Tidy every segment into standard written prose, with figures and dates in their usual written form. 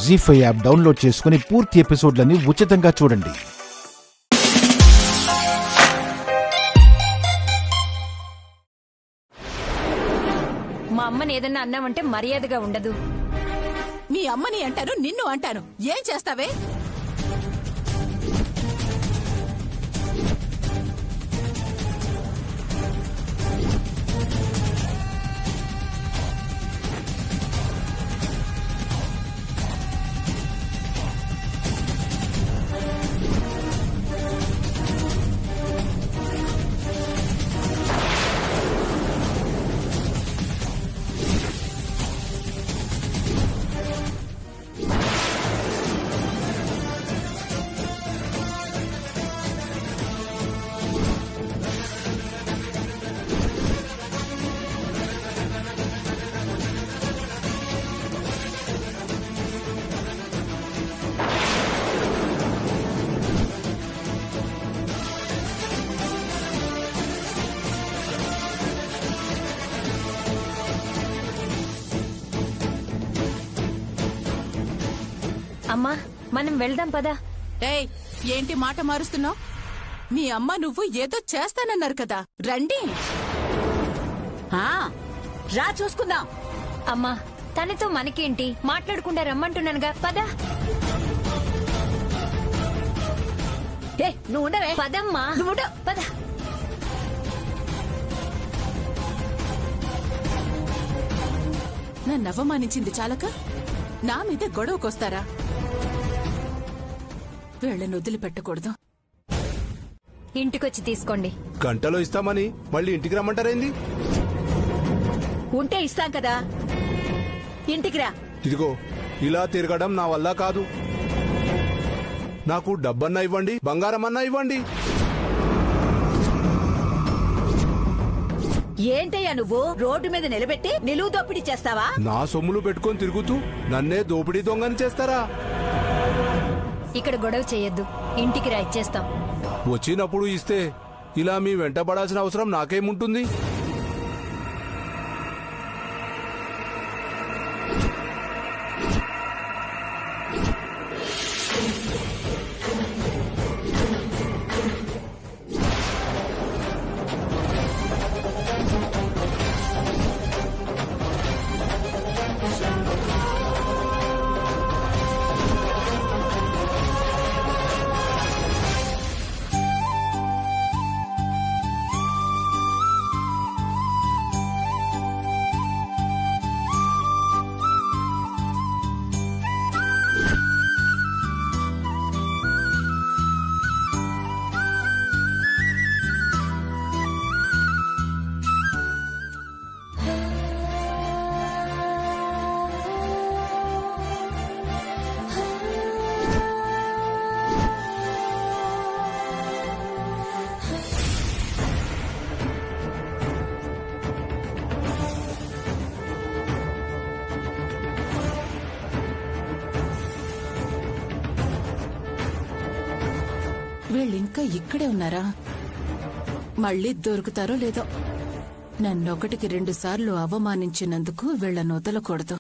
జీ5 app download చేసుకుని పూర్తి ఎపిసోడ్లని ఉచితంగా చూడండి. మా అమ్మని ఏదన్నా అన్నామంటే మర్యాదగా ఉండదు. నీ అమ్మని అంటాను, నిన్ను అంటాను. ఏం చేస్తావే? అమ్మా, మనం వెళ్దాం పదా. ఏయ్, ఏంటి మాట మారుస్తున్నావు? మీ అమ్మ నువ్వు ఏదో చేస్తానన్నారు కదా, రండి. రా చూసుకుందాం. అమ్మా, తనతో మనకేంటి, మాట్లాడకుండా రమ్మంటున్నానుగా, పదా. నువ్వు ఉండవే. పదమ్మా, నువ్వు పద. నన్ను అవమానించింది చాలక నా మీద గొడవకొస్తారా? వీళ్ళని వదిలిపెట్టకూడదు. ఇంటికొచ్చి తీసుకోండి. గంటలో ఇస్తామని మళ్ళీ ఇంటికి రమ్మంటారేంది? ఉంటే ఇస్తాం కదా, ఇంటికి రా. ఇదిగో, ఇలా తిరగడం నా వల్ల కాదు. నాకు డబ్బన్నా ఇవ్వండి, బంగారం అన్నా ఇవ్వండి. ఏంటయ్యా నువ్వు రోడ్డు మీద నిలబెట్టి నిలువు దోపిడీ చేస్తావా? నా సొమ్ములు పెట్టుకొని తిరుగుతూ నన్నే దోపిడీ దొంగని చేస్తారా? ఇక్కడ గొడవ చేయొద్దు, ఇంటికి రా, ఇచ్చేస్తాం. వచ్చినప్పుడు ఇస్తే ఇలా మీ వెంట పడాల్సిన అవసరం నాకేముంటుంది? వీళ్ళింకా ఇక్కడే ఉన్నారా? మళ్ళీ దొరుకుతారో లేదో. నన్నొకటికి 2 సార్లు అవమానించినందుకు వీళ్ళను వదలకూడదు.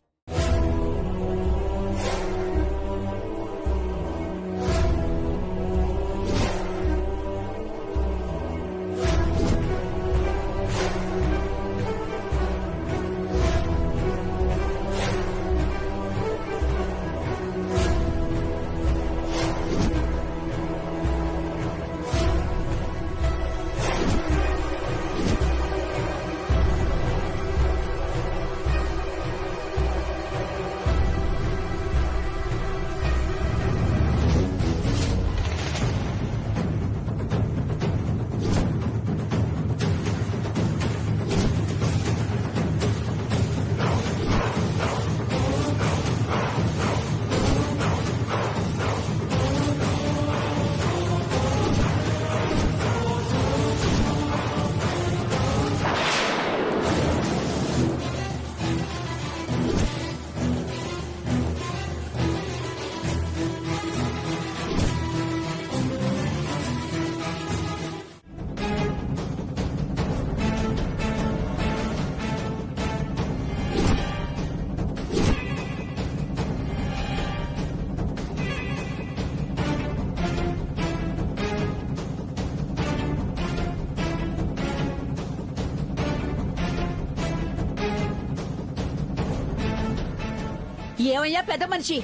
ఏమయ్యా పెద్ద మనిషి,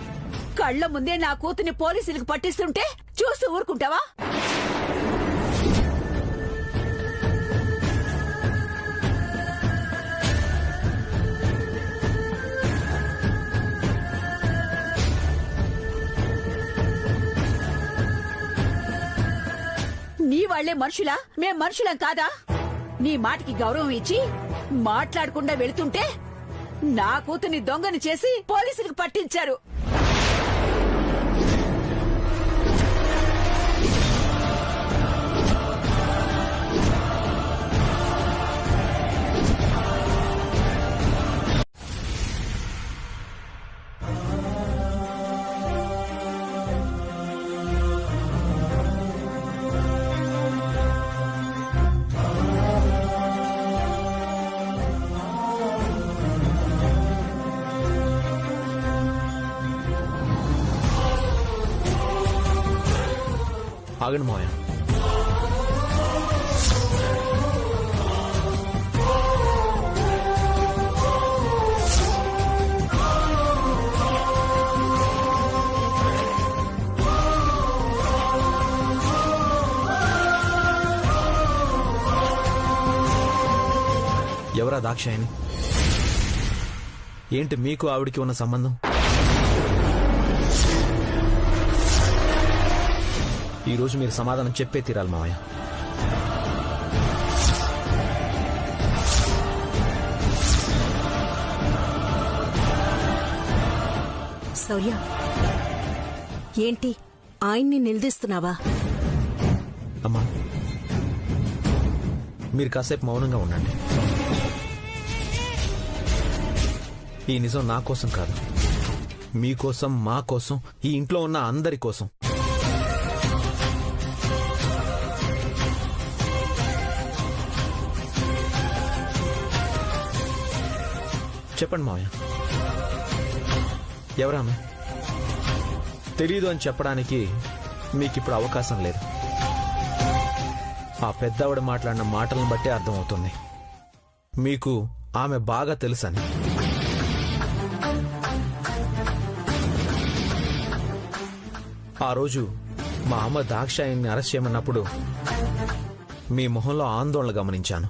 కళ్ళ ముందే నా కూతుని పోలీసులకు పట్టిస్తుంటే చూస్తూ ఊరుకుంటావా? నీ వాళ్లే మనుషులా, మేం మనుషులం కాదా? నీ మాటకి గౌరవం ఇచ్చి మాట్లాడకుండా వెళుతుంటే నా కూతుని దొంగని చేసి పోలీసులకు పట్టించారు. ఆగండి మావయ్య. ఎవరా దాక్షాయని? ఏంటి మీకు ఆవిడికి ఉన్న సంబంధం? ఈరోజు మీరు సమాధానం చెప్పే తీరాలి మావయ్య. శౌర్య, ఏంటి ఆయన్ని నిలదీస్తున్నావా? అమ్మా, మీరు కాసేపు మౌనంగా ఉండండి. ఈ నిజం నా కోసం కాదు, మీకోసం, మా కోసం, ఈ ఇంట్లో ఉన్న అందరి కోసం. చెప్పండి మావయ్య, ఎవరామె? తెలీదు అని చెప్పడానికి మీకిప్పుడు అవకాశం లేదు. ఆ పెద్దవిడ మాట్లాడిన మాటలను బట్టే అర్థమవుతుంది మీకు ఆమె బాగా తెలుసని. ఆ రోజు మా అమ్మ దాక్షాయిని అరెస్ట్ చేయమన్నప్పుడు మీ మొహంలో ఆందోళన గమనించాను.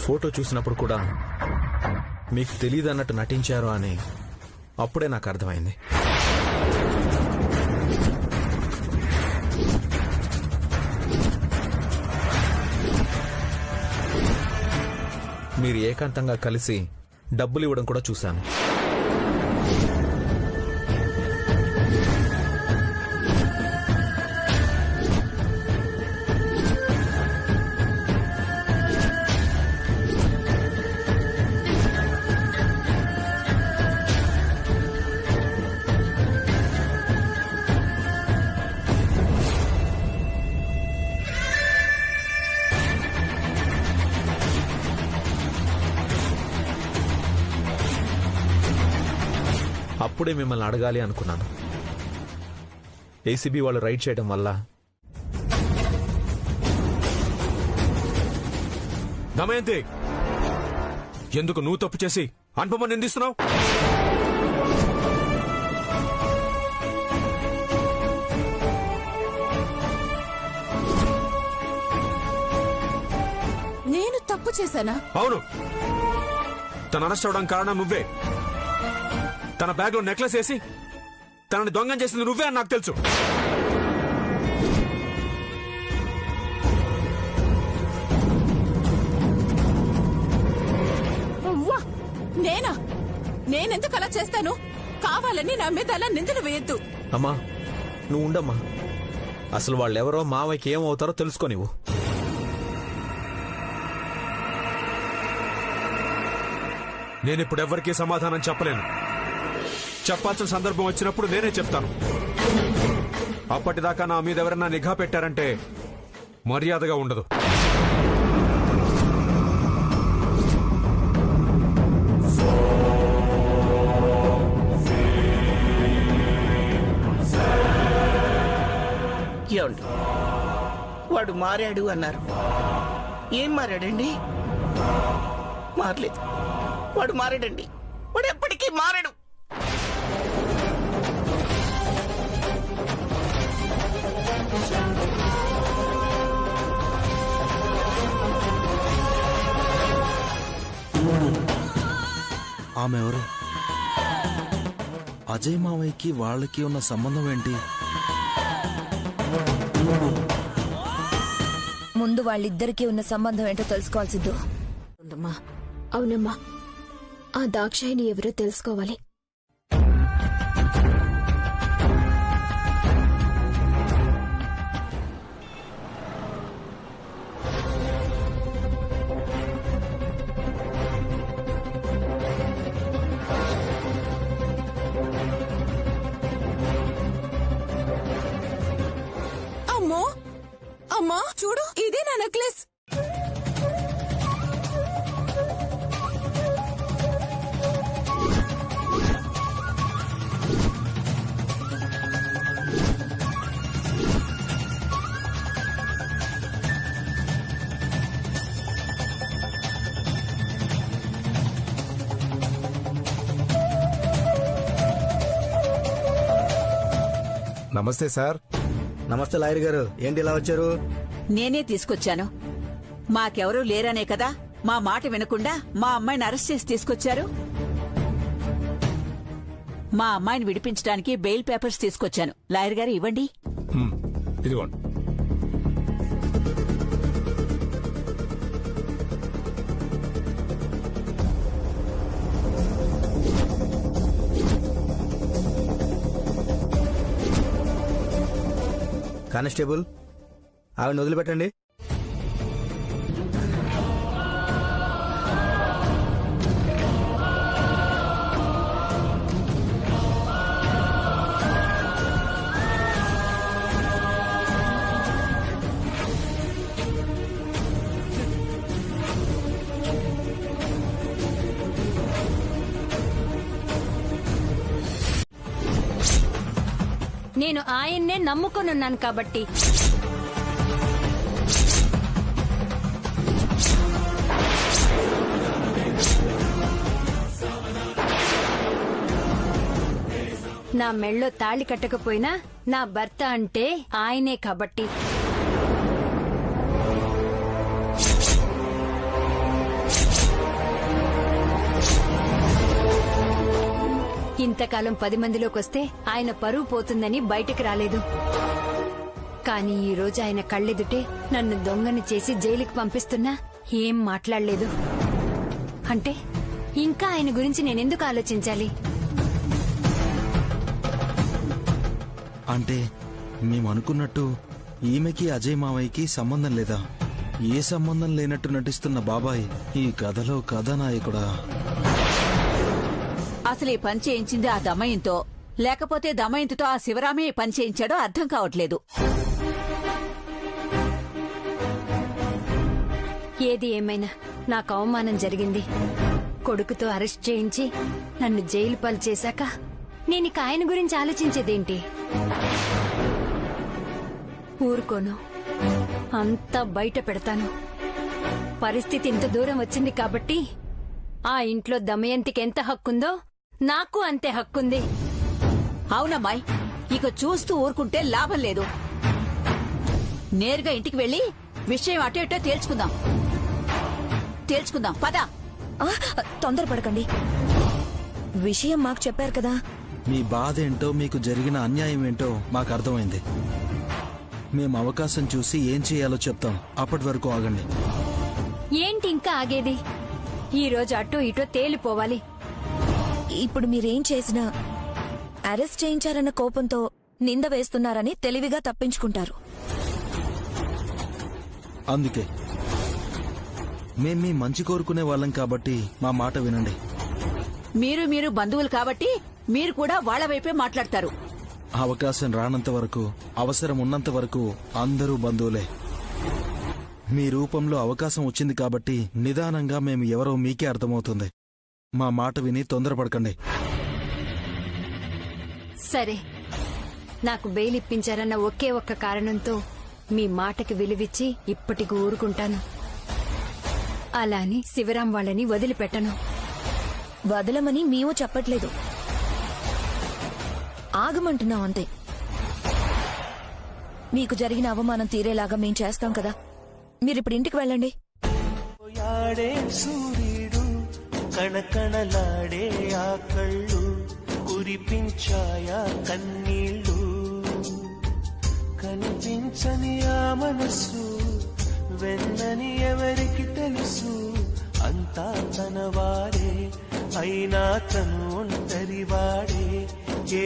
ఫోటో చూసినప్పుడు కూడా మీకు తెలియదన్నట్టు నటించారు అని అప్పుడే నాకు అర్థమైంది. మీరు ఏకాంతంగా కలిసి డబ్బులు ఇవ్వడం కూడా చూశాను. అప్పుడే మిమ్మల్ని అడగాలి అనుకున్నాను. ఏసీబీ వాళ్ళు రైడ్ చేయడం వల్ల దమయంతి, ఎందుకు నువ్వు తప్పు చేసి అనుపమ నిందిస్తున్నావు? నేను తప్పు చేశానా? అవును, తను అరెస్ట్ అవడం కారణం నువ్వే. తన బ్యాగ్ లో నెక్లెస్ వేసి తనని దొంగం చేసింది నువ్వే అని నాకు తెలుసు. నేనా? నేనెందుకు అలా చేస్తాను? కావాలని నా మీద అలా నిందలు వేయద్దు. అమ్మా, నువ్వు ఉండమ్మా. అసలు వాళ్ళెవరో మావయ్యకి ఏమవుతారో తెలుసుకో నువ్వు. నేనిప్పుడెవ్వరికీ సమాధానం చెప్పలేను. చెప్పాల్సిన సందర్భం వచ్చినప్పుడు నేనే చెప్తాను. అప్పటిదాకా నా మీద ఎవరైనా నిఘా పెట్టారంటే మర్యాదగా ఉండదు. వాడు మారాడు అన్నారు. ఏం మారాడండి? మారలేదు. వాడు మారాడండి. వాడు ఎప్పటికీ మారాడు. ఆమె ఎవరు? అజయ్ మావయ్యకి వాళ్ళకి ఉన్న సంబంధం ఏంటి? ముందు వాళ్ళిద్దరికీ ఉన్న సంబంధం ఏంటో తెలుసుకోవాల్సిందో. అవునమ్మా, ఆ దాక్షాయిని ఎవరో తెలుసుకోవాలి. అమ్మో అమ్మా, చూడు, ఇదే నా నెక్లెస్. నమస్తే సార్. నమస్తే లాయర్ గారు, ఏంటి ఇలా వచ్చారు? నేనే తీసుకొచ్చాను. మాకెవరూ లేరనే కదా మా మాట వినకుండా మా అమ్మాయిని అరెస్ట్ చేసి తీసుకొచ్చారు. మా అమ్మాయిని విడిపించడానికి బెయిల్ పేపర్స్ తీసుకొచ్చాను. లాయర్ గారు ఇవ్వండి. ఇదిగోండి. కానిస్టేబుల్, ఆవిడని వదిలిపెట్టండి. నేను ఆయన్నే నమ్ముకొనున్నాను కాబట్టి నా మెళ్ళో తాళి కట్టకపోయినా నా భర్త అంటే ఆయనే కాబట్టి. ఇంతకాలం 10 మందిలోకి వస్తే ఆయన పరువు పోతుందని బయటకు రాలేదు. కానీ ఈ రోజు ఆయన కళ్ళెదుటే నన్ను దొంగని చేసి జైలుకి పంపిస్తున్నా ఏం మాట్లాడలేదు. అంటే ఇంకా ఆయన గురించి నేనెందుకు ఆలోచించాలి? అంటే మేము అనుకున్నట్టు ఈమెకి అజయ్ మావయ్యకి సంబంధం లేదా? ఏ సంబంధం లేనట్టు నటిస్తున్న బాబాయ్ ఈ కథలో కథానాయకుడా? అసలు ఈ పని చేయించింది ఆ దమయంతో, లేకపోతే దమయంతితో ఆ శివరామే పని చేయించాడో అర్థం కావట్లేదు. ఏది ఏమైనా నాకు అవమానం జరిగింది. కొడుకుతో అరెస్ట్ చేయించి నన్ను జైలు పాలు చేశాక నేనిక ఆయన గురించి ఆలోచించేదేంటి? ఊరుకోను, అంతా బయట పెడతాను. పరిస్థితి ఇంత దూరం వచ్చింది కాబట్టి ఆ ఇంట్లో దమయంతికి ఎంత హక్కుందో నాకు అంతే హక్కుంది. అవునమ్మాయి, ఇక చూస్తూ ఊరుకుంటే లాభం లేదు. నేరుగా ఇంటికి వెళ్లి విషయం అటో ఇటో తేల్చుకుందాం. పద. తొందరపడకండి, విషయం మాకు చెప్పారు కదా. మీ బాధ ఏంటో, మీకు జరిగిన అన్యాయం ఏంటో మాకు అర్థమైంది. మేము అవకాశం చూసి ఏం చేయాలో చెప్తాం. అప్పటి వరకు ఆగండి. ఏంటి ఇంకా ఆగేది? ఈ రోజు అటో ఇటో తేలిపోవాలి. ఇప్పుడు మీరేం చేసినా అరెస్ట్ చేయించారన్న కోపంతో నింద వేస్తున్నారని తెలివిగా తప్పించుకుంటారు. అందుకే మేం మీ మంచి కోరుకునే వాళ్ళం కాబట్టి మా మాట వినండి. మీరు బంధువులు కాబట్టి మీరు కూడా వాళ్ల వైపే మాట్లాడతారు. అవకాశం రానంత వరకు, అవసరం ఉన్నంత వరకు అందరూ బంధువులే. మీ రూపంలో అవకాశం వచ్చింది కాబట్టి నిదానంగా మేము ఎవరో మీకే అర్థమవుతుంది. మా మాట విని తొందరపడకండి. సరే, నాకు బెయిల్ ఇప్పించారన్న ఒకే ఒక్క కారణంతో మీ మాటకి విలువిచ్చి ఇప్పటికి ఊరుకుంటాను. అలాని శివరాం వాళ్ళని వదిలిపెట్టను. వదలమని మేము చెప్పట్లేదు, ఆగమంటున్నాం అంతే. మీకు జరిగిన అవమానం తీరేలాగా మేం చేస్తాం కదా, మీరిప్పుడు ఇంటికి వెళ్ళండి. సూర్యుడు కణకణలాడే ఆ కళ్ళు కురిపించాయా కన్నీళ్ళు, కనిపించని ఆ మనసు వెన్నని ఎవరికి తెలుసు, అంతా తన వారే అయినా తను ఒంటరి వాడే.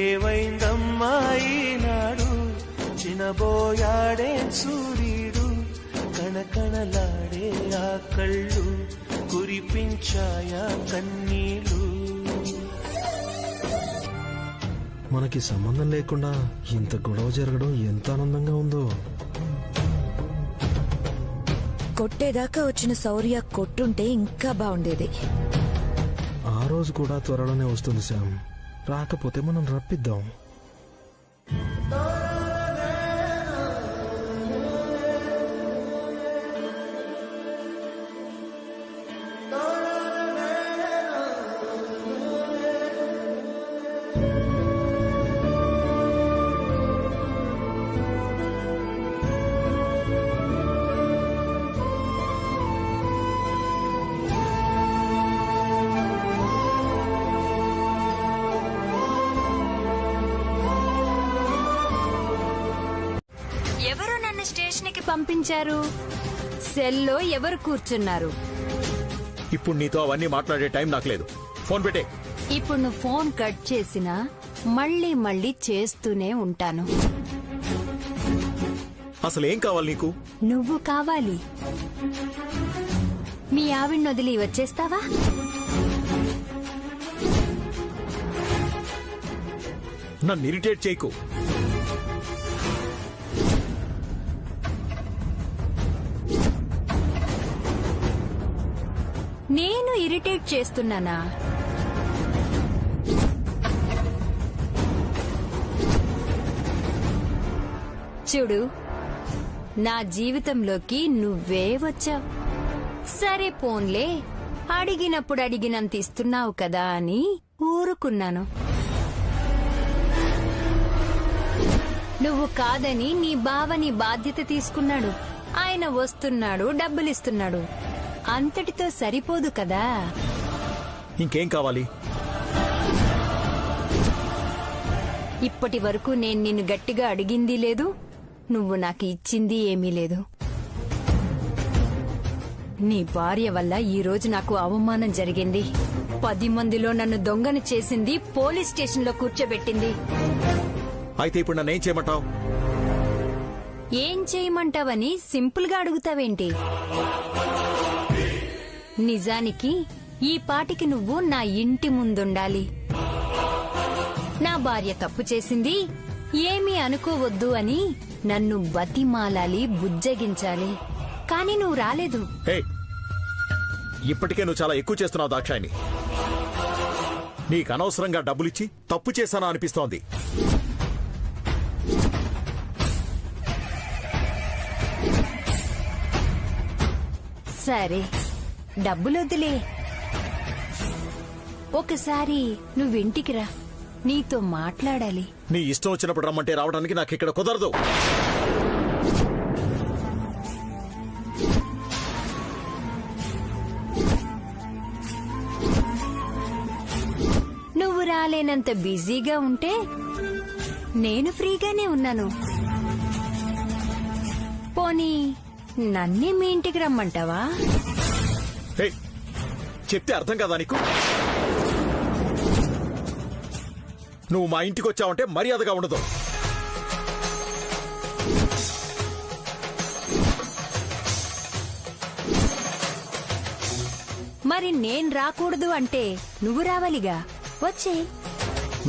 ఏవైందమ్మా ఈనాడు చినబోయాడే సూర్యుడు కణకణలాడే ఆ కళ్ళు కురిపించాయా కన్నీళ్ళు. మనకి సంబంధం లేకుండా ఇంత గొడవ జరగడం ఎంత ఆనందంగా ఉందో. కొట్టేదాకా వచ్చిన శౌర్య కొట్టుంటే ఇంకా బాగుండేది. ఆ రోజు కూడా త్వరలోనే వస్తుంది శ్యామ్, రాకపోతే మనం రప్పిద్దాం. ఎవరు నన్ను స్టేషన్ కి పంపించారు? సెల్లో ఎవరు కూర్చున్నారు? ఇప్పుడు నీతో అవన్నీ మాట్లాడే టైం నాకు లేదు. ఫోన్ పెట్టే. ఇప్పుడు నువ్వు ఫోన్ కట్ చేసినా మళ్ళీ మళ్ళీ చేస్తూనే ఉంటాను. అసలు ఏం కావాలి నీకు? నువ్వు కావాలి. మీ ఆవిడ్ని వదిలి వచ్చేస్తావా? నన్ను ఇరిటేట్ చేయకు. నేను ఇరిటేట్ చేస్తున్నానా? చూడు, నా జీవితంలోకి నువ్వే వచ్చావు. సరే పోన్లే, అడిగినప్పుడు అడిగినంత ఇస్తున్నావు కదా అని ఊరుకున్నాను. నువ్వు కాదని నీ బావ నీ బాధ్యత తీసుకున్నాడు. ఆయన వస్తున్నాడు, డబ్బులిస్తున్నాడు. అంతటితో సరిపోదు కదా. ఇంకేం కావాలి? ఇప్పటి వరకు నేను నిన్ను గట్టిగా అడిగింది లేదు, నువ్వు నాకు ఇచ్చింది ఏమీ లేదు. నీ భార్య వల్ల ఈ రోజు నాకు అవమానం జరిగింది. 10 మందిలో నన్ను దొంగను చేసింది, పోలీస్ స్టేషన్లో కూర్చోబెట్టింది. అయితే ఇప్పుడు నన్ను ఏం చేయమంటావు? ఏం చేయమంటావని సింపుల్ గా అడుగుతావేంటి? నిజానికి ఈ పాటికి నువ్వు నా ఇంటి ముందుండాలి. నా భార్య తప్పు చేసింది, ఏమీ అనుకోవద్దు అని నన్ను బతిమాలాలి, బుజ్జగించాలి. కానీ నువ్వు రాలేదు. ఇప్పటికే నువ్వు చాలా ఎక్కువ చేస్తున్నావు దాక్షాయిని. నీకు అనవసరంగా డబ్బులిచ్చి తప్పు చేశానా అనిపిస్తోంది. సరే, డబ్బులొద్దులే. ఒకసారి నువ్వింటికి రా, నీతో మాట్లాడాలి. నీ ఇష్టం వచ్చినప్పుడు రమ్మంటే రావడానికి నాకు ఇక్కడ కుదరదు. నువ్వు రాలేనంత బిజీగా ఉంటే నేను ఫ్రీగానే ఉన్నాను. పోనీ నన్నే మీ ఇంటికి రమ్మంటావా? చెప్తే అర్థం కదా నీకు? నువ్వు మా ఇంటికి వచ్చావంటే మర్యాదగా ఉండదు. మరి నేను రాకూడదు అంటే నువ్వు రావాలిగా. వచ్చే.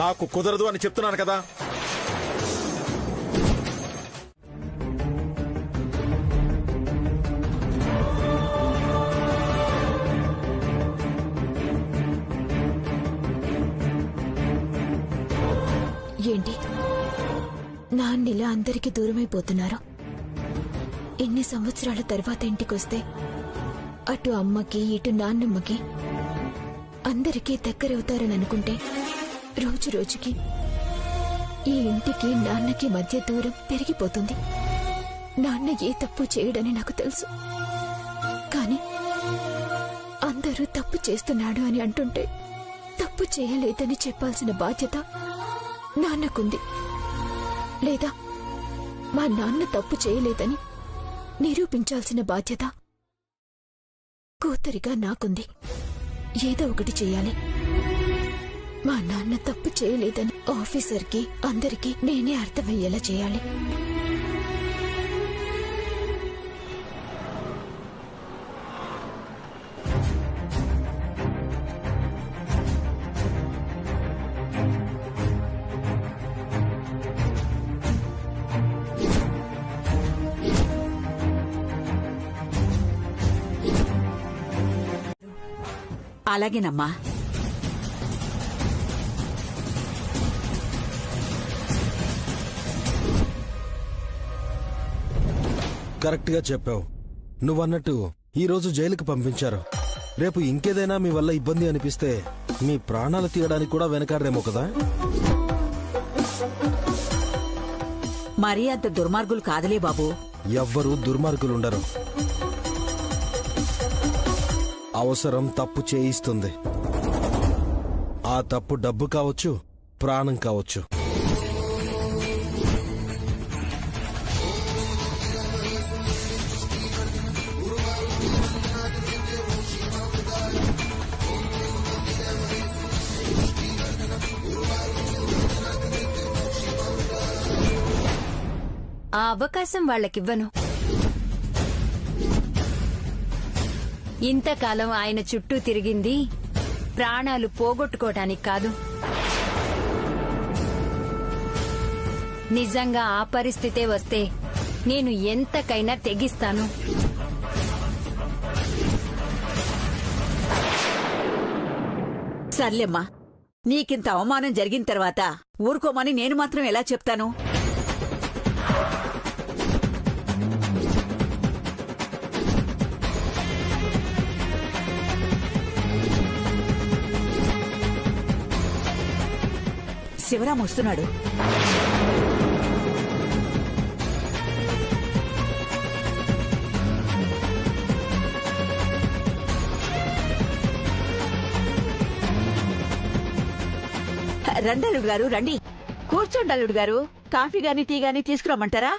నాకు కుదరదు అని చెప్తున్నాను కదా. ఏంటి నాన్నిలా అందరికీ దూరమైపోతున్నారు? ఇన్ని సంవత్సరాల తర్వాత ఇంటికొస్తే అటు అమ్మకి ఇటు నాన్నమ్మకి అందరికీ దగ్గరవుతారని అనుకుంటే రోజు రోజుకి ఈ ఇంటికి నాన్నకి మధ్య దూరం పెరిగిపోతుంది. నాన్న ఏ తప్పు చేయడని నాకు తెలుసు, కానీ అందరూ తప్పు చేస్తున్నాడు అని అంటుంటే తప్పు చేయలేదని చెప్పాల్సిన బాధ్యత నాన్నకుంది. లేదా మా నాన్న తప్పు చేయలేదని నిరూపించాల్సిన బాధ్యత కూతురిగా నాకుంది. ఏదో ఒకటి చేయాలి. మా నాన్న తప్పు చేయలేదని ఆఫీసర్కి అందరికీ నేనే అర్థమయ్యేలా చేయాలి. అలాగేనమ్మా. కరెక్ట్ గా చెప్పావు. నువ్వన్నట్టు ఈ రోజు జైలుకి పంపించారు. రేపు ఇంకేదైనా మీ వల్ల ఇబ్బంది అనిపిస్తే మీ ప్రాణాలు తీయడానికి కూడా వెనకాడరేమో కదా. మరీ అంత దుర్మార్గులు కాదులే బాబు. ఎవ్వరూ దుర్మార్గులుండరు. అవసరం తప్పు చేయిస్తుంది. ఆ తప్పు డబ్బు కావచ్చు, ప్రాణం కావచ్చు. ఆ అవకాశం వాళ్ళకివ్వను. ఇంతకాలం ఆయన చుట్టూ తిరిగింది ప్రాణాలు పోగొట్టుకోవటానికి కాదు. నిజంగా ఆ పరిస్థితే వస్తే నేను ఎంతకైనా తెగిస్తాను. సర్లేమ్మా, నీకింత అవమానం జరిగిన తర్వాత ఊరుకోమని నేను మాత్రం ఎలా చెప్తాను? శివరాం వస్తున్నాడు. రండి అల్లుడు గారు, రండి. కూర్చోండి అల్లుడు గారు. కాఫీ గాని టీ గాని తీసుకురమ్మంటారా?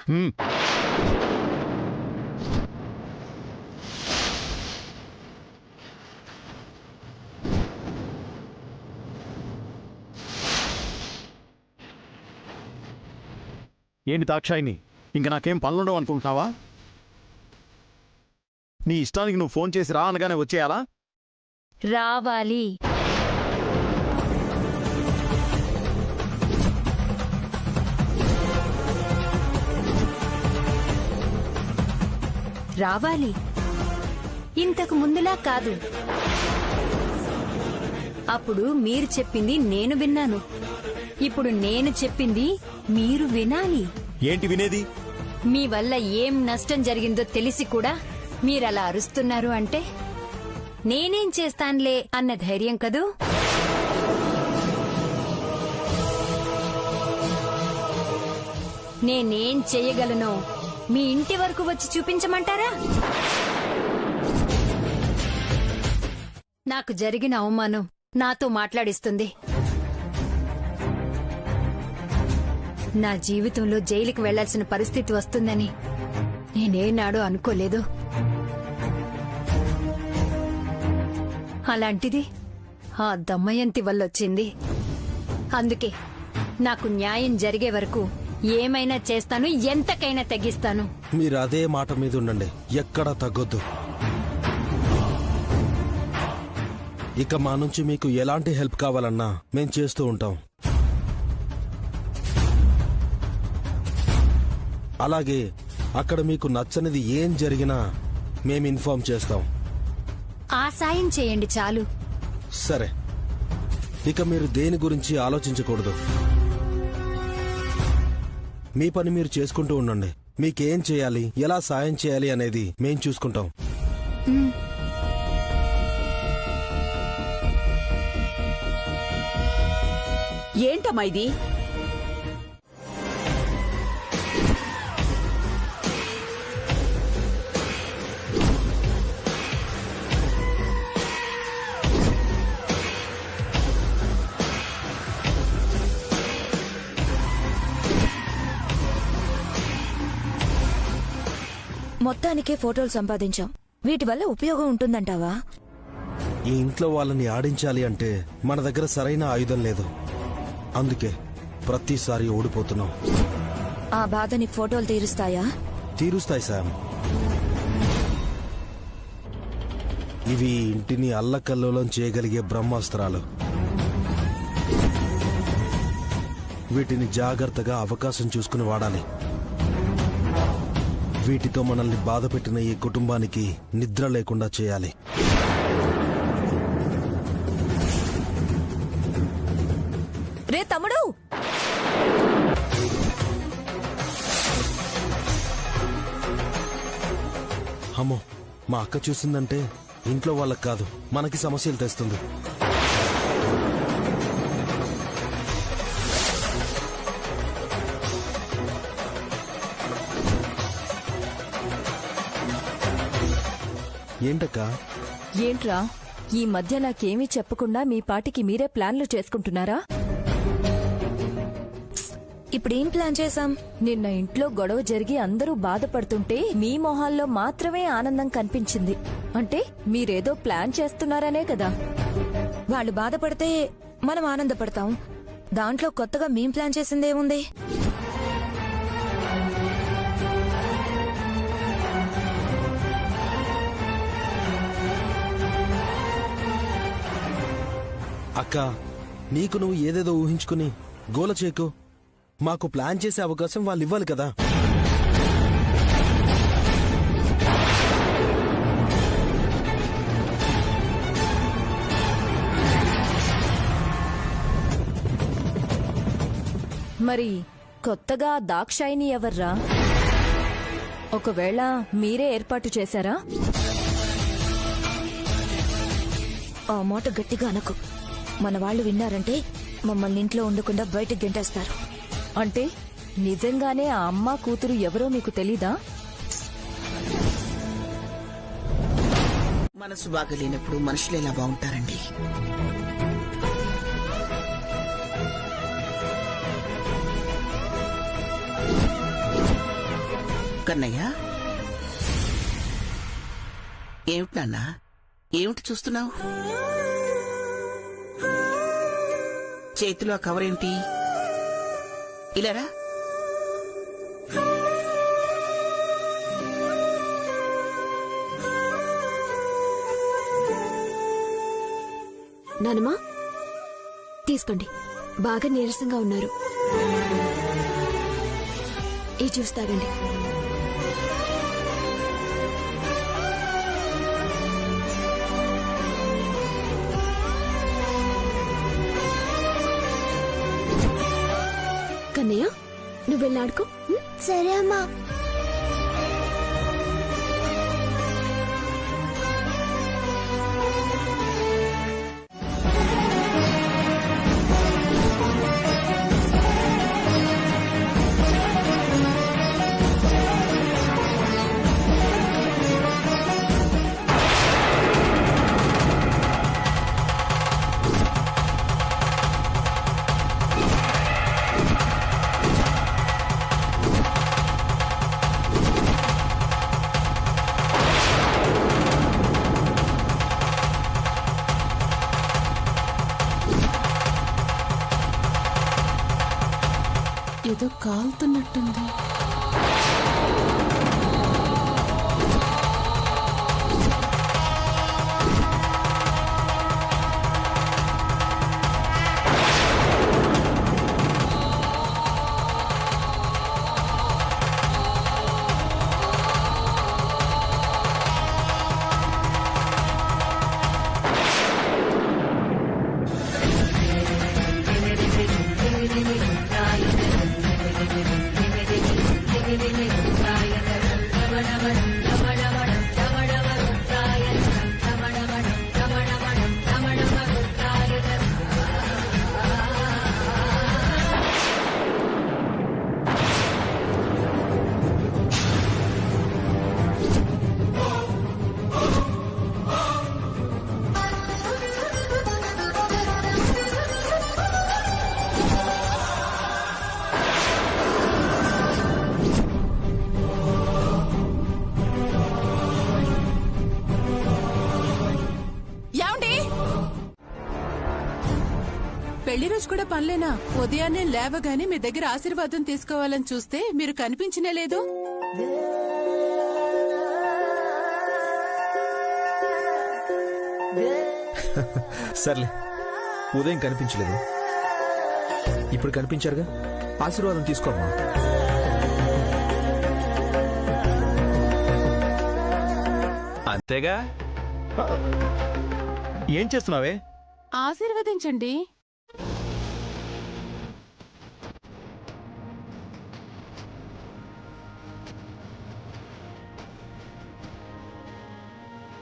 ఏంటి దాక్షాయిని, ఇంక నాకేం పనులుండవు అనుకుంటున్నావా? నీ ఇష్టానికి నువ్వు ఫోన్ చేసి రా అనగానే వచ్చేయాలా? రావాలి. రావాలి. ఇంతకు ముందులా కాదు. అప్పుడు మీరు చెప్పింది నేను విన్నాను. ఇప్పుడు నేను చెప్పింది మీరు వినాలి. ఏంటి వినేది? మీ వల్ల ఏం నష్టం జరిగిందో తెలిసి కూడా మీరలా అరుస్తున్నారు అంటే నేనేం చేస్తానులే అన్న ధైర్యం కదూ. నేనేం చెయ్యగలనో మీ ఇంటి వరకు వచ్చి చూపించమంటారా? నాకు జరిగిన అవమానం నాతో మాట్లాడిస్తుంది. నా జీవితంలో జైలుకి వెళ్లాల్సిన పరిస్థితి వస్తుందని నేనేనాడో అనుకోలేదు. అలాంటిది ఆ దమయంతి వల్లొచ్చింది. అందుకే నాకు న్యాయం జరిగే వరకు ఏమైనా చేస్తాను, ఎంతకైనా తెగిస్తాను. మీరు అదే మాట మీద ఉండండి, ఎక్కడా తగ్గొద్దు. ఇక మా నుంచి మీకు ఎలాంటి హెల్ప్ కావాలన్నా మేం చేస్తూ ఉంటాం. అలాగే అక్కడ మీకు నచ్చనిది ఏం జరిగినా మేం ఇన్ఫార్మ్ చేస్తాం. ఆ సాయం చేయండి చాలు. సరే, ఇక మీరు దేని గురించి ఆలోచించకూడదు. మీ పని మీరు చేసుకుంటూ ఉండండి. మీకేం చేయాలి, ఎలా సాయం చేయాలి అనేది మేం చూసుకుంటాం. ఏంటమ్మా ఇది? మొత్తానికే ఫోటోలు సంపాదించాం. వీటి వల్ల ఉపయోగం ఉంటుందంటావా? ఈ ఇంట్లో వాళ్ళని ఆడించాలి అంటే మన దగ్గర సరైన ఆయుధం లేదు. అందుకే ప్రతిసారి ఓడిపోతున్నాం. ఆ బాధని ఫోటోలు తీరుస్తాయా? తీరుస్తాయి శామ్. ఇవి ఇంటిని అల్లకల్లోలం చేయగలిగే బ్రహ్మాస్త్రాలు. వీటిని జాగ్రత్తగా అవకాశం చూసుకుని వాడాలి. వీటితో మనల్ని బాధపెట్టిన ఈ కుటుంబానికి నిద్ర లేకుండా చేయాలి. రే తమ్ముడు, అమ్మో, మా అక్క చూసిందంటే ఇంట్లో వాళ్ళకి కాదు మనకి సమస్యలు తెస్తుంది. ఏంటక్కా? ఏంట్రా ఈ మధ్య నాకేమీ చెప్పకుండా మీ పాటికి మీరే ప్లాన్లు చేసుకుంటున్నారా? ఇప్పుడేం ప్లాన్ చేశాం? నిన్న ఇంట్లో గొడవ జరిగి అందరూ బాధపడుతుంటే మీ మొహాల్లో మాత్రమే ఆనందం కనిపించింది. అంటే మీరేదో ప్లాన్ చేస్తున్నారనే కదా. వాళ్ళు బాధపడితే మనం ఆనందపడతాం. దాంట్లో కొత్తగా మేం ప్లాన్ చేసిందేముంది? అక్క, నీకు నువ్వు ఏదేదో ఊహించుకుని గోల చేయకు. మాకు ప్లాన్ చేసే అవకాశం వాళ్ళు ఇవ్వాలి కదా. మరి కొత్తగా దాక్షాయిని ఎవర్రా? ఒకవేళ మీరే ఏర్పాటు చేశారా? ఆ మాట గట్టిగా అనకు. మన వాళ్ళు విన్నారంటే మమ్మల్ని ఇంట్లో ఉండకుండా బయటకు గెంటేస్తారు. అంటే నిజంగానే ఆ అమ్మ కూతురు ఎవరో మీకు తెలీదా? మనసు బాగలేనప్పుడు మనుషులు ఎలా బాగుంటారండి? కన్నయ్య, ఏమిటి నాన్న, ఏమిటి చూస్తున్నావు? చేతిలో ఆ కవర్ ఏంటి? ఇలారా. నానమ్మా తీసుకోండి, బాగా నీరసంగా ఉన్నారు. ఈ జ్యూస్ తాగండి. కన్నయ్య, నువ్వు వెళ్ళాడుకో. సరే అమ్మా. ఏదో కాలుతున్నట్టుంది. పెళ్లి రోజు కూడా పనిలేనా? ఉదయాన్నే లేవగానే మీ దగ్గర ఆశీర్వాదం తీసుకోవాలని చూస్తే మీరు కనిపించనే లేదు. సర్లే, ఉదయం కనిపించలేదు, ఇప్పుడు కనిపించారుగా, ఆశీర్వాదం తీసుకోమ్మా. అంతేగా. ఏం చేస్తున్నావే? ఆశీర్వదించండి.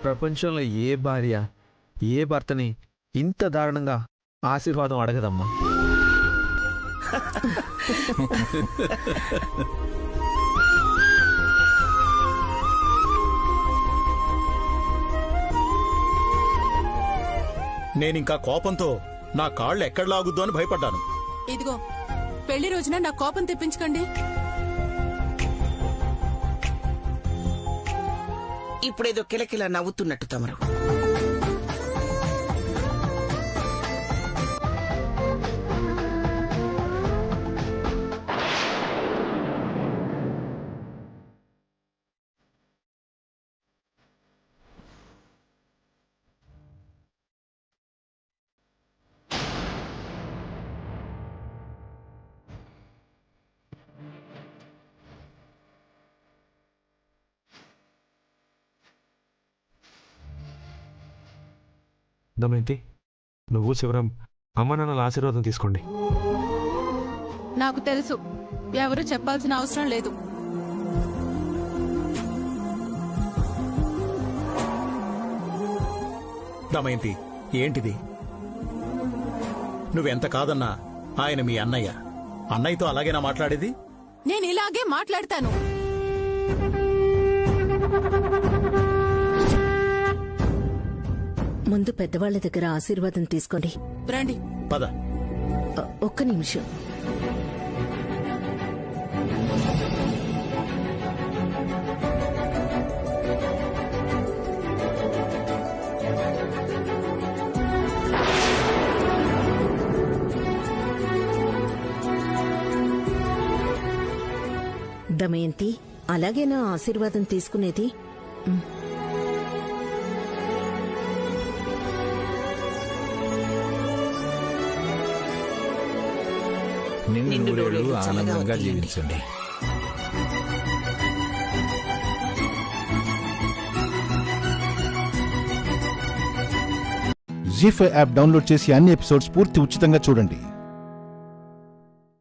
ప్రపంచంలో ఏ భార్య ఏ భర్తని ఇంత దారుణంగా ఆశీర్వాదం అడగదమ్మా. నేనింకా కోపంతో నా కాళ్ళు ఎక్కడ లాగుద్దో అని భయపడ్డాను. ఇదిగో, పెళ్లి రోజున నా కోపం తెప్పించకండి. ఇప్పుడేదో కిలకిలా నవ్వుతున్నట్టు తమరు. దమయంతి, నువ్వు శివరాం అమ్మ నాన్నల ఆశీర్వాదం తీసుకోండి. నాకు తెలుసు, ఎవరు చెప్పాల్సిన అవసరం లేదు. దమయంతి, ఏంటిది? నువ్వెంత కాదన్నా ఆయన మీ అన్నయ్య. అన్నయ్యతో అలాగేనా మాట్లాడేది? నేను ఇలాగే మాట్లాడతాను. ముందు పెద్దవాళ్ల దగ్గర ఆశీర్వాదం తీసుకోండి. రండి. పద. ఒక్క నిమిషం. దమయంతి, అలాగేనా ఆశీర్వాదం తీసుకునేది? నిండు నూరేళ్లు ఆనందంగా జీవించండి. జీ5 యాప్ డౌన్లోడ్ చేసి అన్ని ఎపిసోడ్స్ పూర్తి ఉచితంగా చూడండి.